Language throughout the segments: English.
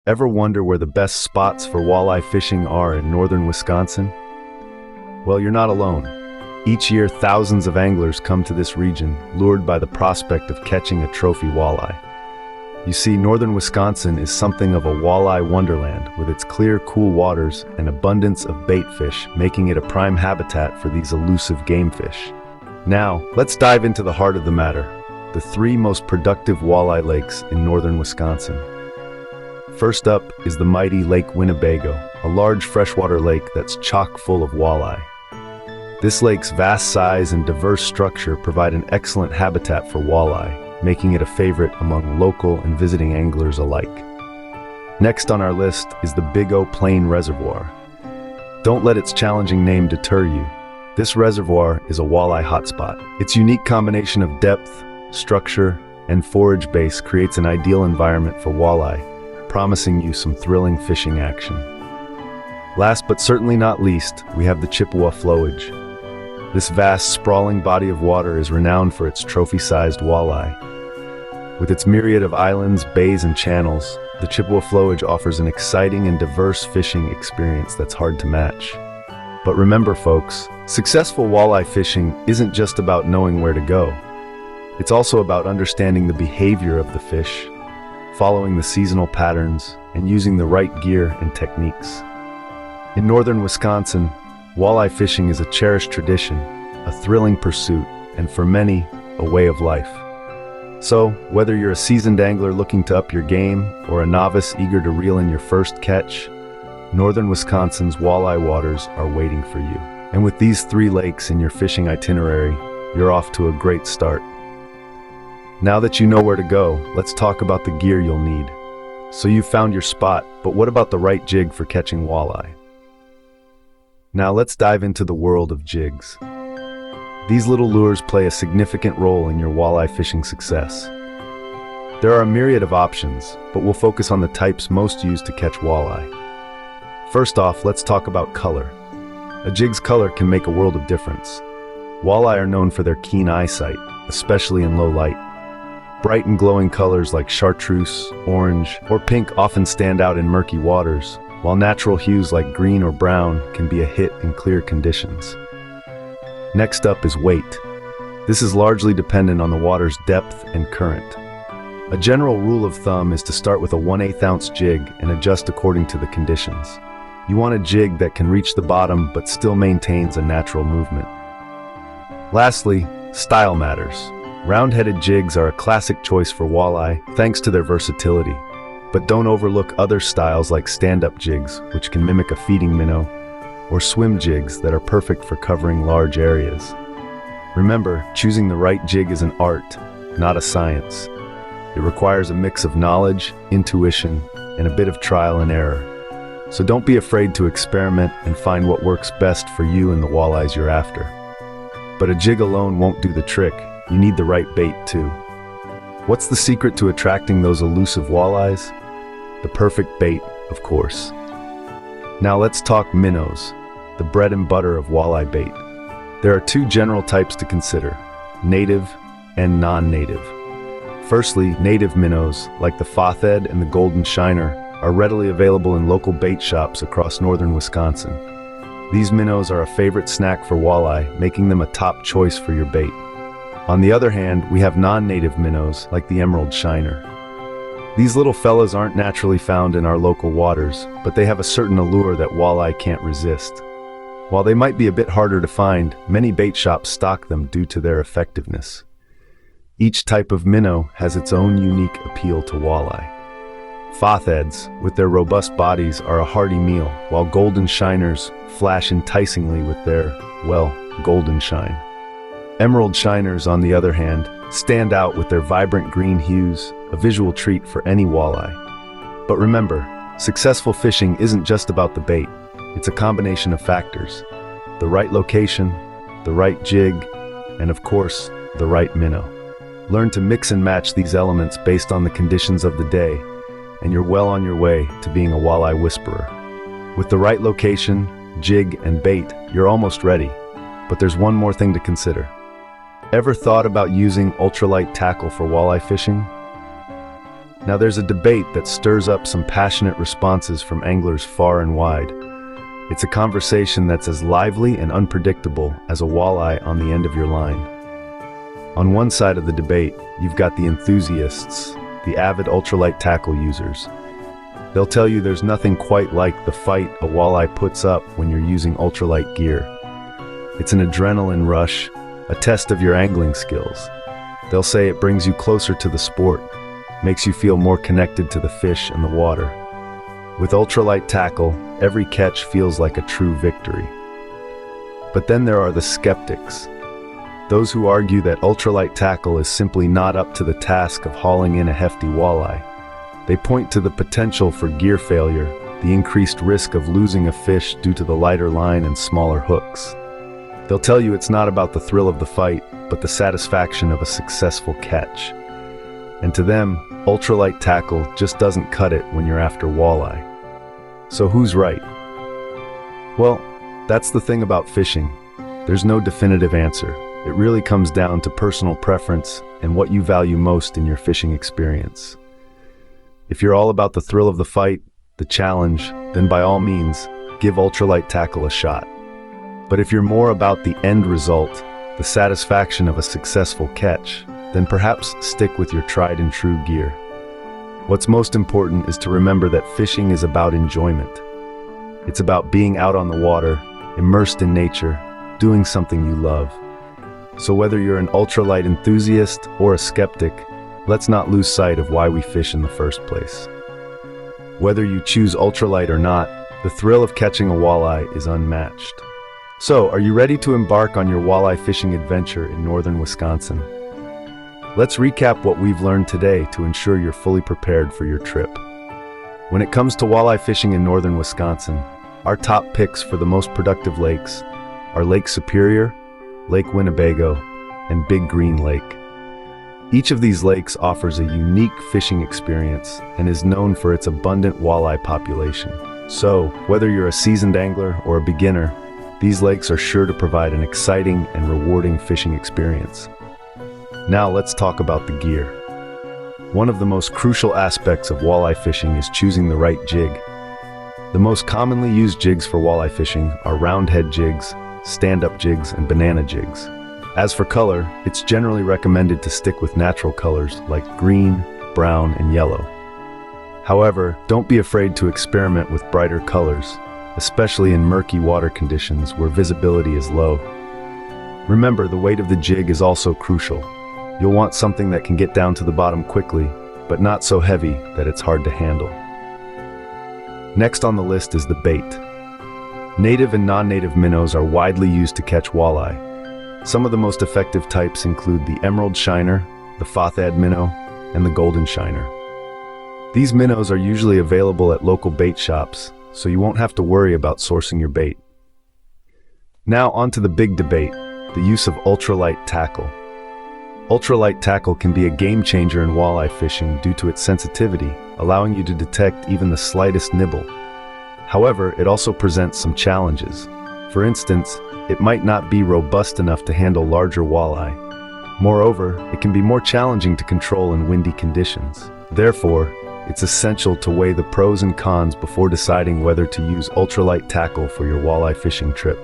Ever wonder where the best spots for walleye fishing are in northern Wisconsin? Well, you're not alone. Each year, thousands of anglers come to this region, lured by the prospect of catching a trophy walleye. You see, northern Wisconsin is something of a walleye wonderland, with its clear, cool waters and abundance of bait fish, making it a prime habitat for these elusive game fish. Now, let's dive into the heart of the matter, the three most productive walleye lakes in northern Wisconsin. First up is the mighty Lake Winnebago, a large freshwater lake that's chock full of walleye. This lake's vast size and diverse structure provide an excellent habitat for walleye, making it a favorite among local and visiting anglers alike. Next on our list is the Big O Plain Reservoir. Don't let its challenging name deter you. This reservoir is a walleye hotspot. Its unique combination of depth, structure, and forage base creates an ideal environment for walleye, promising you some thrilling fishing action. Last but certainly not least, we have the Chippewa Flowage. This vast, sprawling body of water is renowned for its trophy-sized walleye. With its myriad of islands, bays, and channels, the Chippewa Flowage offers an exciting and diverse fishing experience that's hard to match. But remember, folks, successful walleye fishing isn't just about knowing where to go. It's also about understanding the behavior of the fish, following the seasonal patterns, and using the right gear and techniques. In northern Wisconsin, walleye fishing is a cherished tradition, a thrilling pursuit, and for many, a way of life. So, whether you're a seasoned angler looking to up your game or a novice eager to reel in your first catch, northern Wisconsin's walleye waters are waiting for you. And with these three lakes in your fishing itinerary, you're off to a great start. Now that you know where to go, let's talk about the gear you'll need. So you've found your spot, but what about the right jig for catching walleye? Now let's dive into the world of jigs. These little lures play a significant role in your walleye fishing success. There are a myriad of options, but we'll focus on the types most used to catch walleye. First off, let's talk about color. A jig's color can make a world of difference. Walleye are known for their keen eyesight, especially in low light. Bright and glowing colors like chartreuse, orange, or pink often stand out in murky waters, while natural hues like green or brown can be a hit in clear conditions. Next up is weight. This is largely dependent on the water's depth and current. A general rule of thumb is to start with a 1/8 ounce jig and adjust according to the conditions. You want a jig that can reach the bottom but still maintains a natural movement. Lastly, style matters. Round-headed jigs are a classic choice for walleye, thanks to their versatility. But don't overlook other styles like stand-up jigs, which can mimic a feeding minnow, or swim jigs that are perfect for covering large areas. Remember, choosing the right jig is an art, not a science. It requires a mix of knowledge, intuition, and a bit of trial and error. So don't be afraid to experiment and find what works best for you and the walleyes you're after. But a jig alone won't do the trick. You need the right bait too. What's the secret to attracting those elusive walleyes? The perfect bait, of course. Now let's talk minnows, the bread and butter of walleye bait. There are two general types to consider, native and non-native. Firstly, native minnows, like the fauthead and the golden shiner, are readily available in local bait shops across northern Wisconsin. These minnows are a favorite snack for walleye, making them a top choice for your bait. On the other hand, we have non-native minnows, like the emerald shiner. These little fellas aren't naturally found in our local waters, but they have a certain allure that walleye can't resist. While they might be a bit harder to find, many bait shops stock them due to their effectiveness. Each type of minnow has its own unique appeal to walleye. Fautheads, with their robust bodies, are a hearty meal, while golden shiners flash enticingly with their, well, golden shine. Emerald shiners, on the other hand, stand out with their vibrant green hues, a visual treat for any walleye. But remember, successful fishing isn't just about the bait. It's a combination of factors. The right location, the right jig, and of course, the right minnow. Learn to mix and match these elements based on the conditions of the day, and you're well on your way to being a walleye whisperer. With the right location, jig, and bait, you're almost ready. But there's one more thing to consider. Ever thought about using ultralight tackle for walleye fishing? Now there's a debate that stirs up some passionate responses from anglers far and wide. It's a conversation that's as lively and unpredictable as a walleye on the end of your line. On one side of the debate, you've got the enthusiasts, the avid ultralight tackle users. They'll tell you there's nothing quite like the fight a walleye puts up when you're using ultralight gear. It's an adrenaline rush, a test of your angling skills. They'll say it brings you closer to the sport, makes you feel more connected to the fish and the water. With ultralight tackle, every catch feels like a true victory. But then there are the skeptics. Those who argue that ultralight tackle is simply not up to the task of hauling in a hefty walleye. They point to the potential for gear failure, the increased risk of losing a fish due to the lighter line and smaller hooks. They'll tell you it's not about the thrill of the fight, but the satisfaction of a successful catch. And to them, ultralight tackle just doesn't cut it when you're after walleye. So who's right? Well, that's the thing about fishing. There's no definitive answer. It really comes down to personal preference and what you value most in your fishing experience. If you're all about the thrill of the fight, the challenge, then by all means, give ultralight tackle a shot. But if you're more about the end result, the satisfaction of a successful catch, then perhaps stick with your tried and true gear. What's most important is to remember that fishing is about enjoyment. It's about being out on the water, immersed in nature, doing something you love. So whether you're an ultralight enthusiast or a skeptic, let's not lose sight of why we fish in the first place. Whether you choose ultralight or not, the thrill of catching a walleye is unmatched. So, are you ready to embark on your walleye fishing adventure in northern Wisconsin? Let's recap what we've learned today to ensure you're fully prepared for your trip. When it comes to walleye fishing in northern Wisconsin, our top picks for the most productive lakes are Lake Superior, Lake Winnebago, and Big Green Lake. Each of these lakes offers a unique fishing experience and is known for its abundant walleye population. So, whether you're a seasoned angler or a beginner, these lakes are sure to provide an exciting and rewarding fishing experience. Now let's talk about the gear. One of the most crucial aspects of walleye fishing is choosing the right jig. The most commonly used jigs for walleye fishing are round head jigs, stand-up jigs, and banana jigs. As for color, it's generally recommended to stick with natural colors like green, brown, and yellow. However, don't be afraid to experiment with brighter colors, especially in murky water conditions where visibility is low. Remember, the weight of the jig is also crucial. You'll want something that can get down to the bottom quickly, but not so heavy that it's hard to handle. Next on the list is the bait. Native and non-native minnows are widely used to catch walleye. Some of the most effective types include the emerald shiner, the fothad minnow, and the golden shiner. These minnows are usually available at local bait shops, so you won't have to worry about sourcing your bait. Now onto the big debate, the use of ultralight tackle. Ultralight tackle can be a game changer in walleye fishing due to its sensitivity, allowing you to detect even the slightest nibble. However, it also presents some challenges. For instance, it might not be robust enough to handle larger walleye. Moreover, it can be more challenging to control in windy conditions. Therefore, it's essential to weigh the pros and cons before deciding whether to use ultralight tackle for your walleye fishing trip.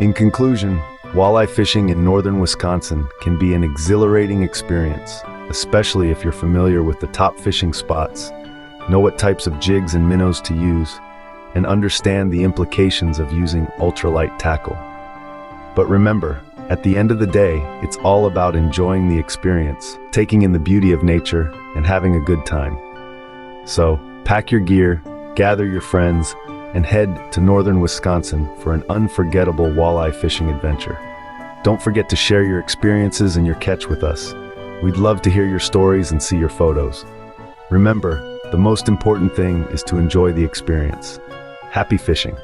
In conclusion, walleye fishing in northern Wisconsin can be an exhilarating experience, especially if you're familiar with the top fishing spots, know what types of jigs and minnows to use, and understand the implications of using ultralight tackle. But remember, at the end of the day, it's all about enjoying the experience, taking in the beauty of nature, and having a good time. So, pack your gear, gather your friends, and head to northern Wisconsin for an unforgettable walleye fishing adventure. Don't forget to share your experiences and your catch with us. We'd love to hear your stories and see your photos. Remember, the most important thing is to enjoy the experience. Happy fishing!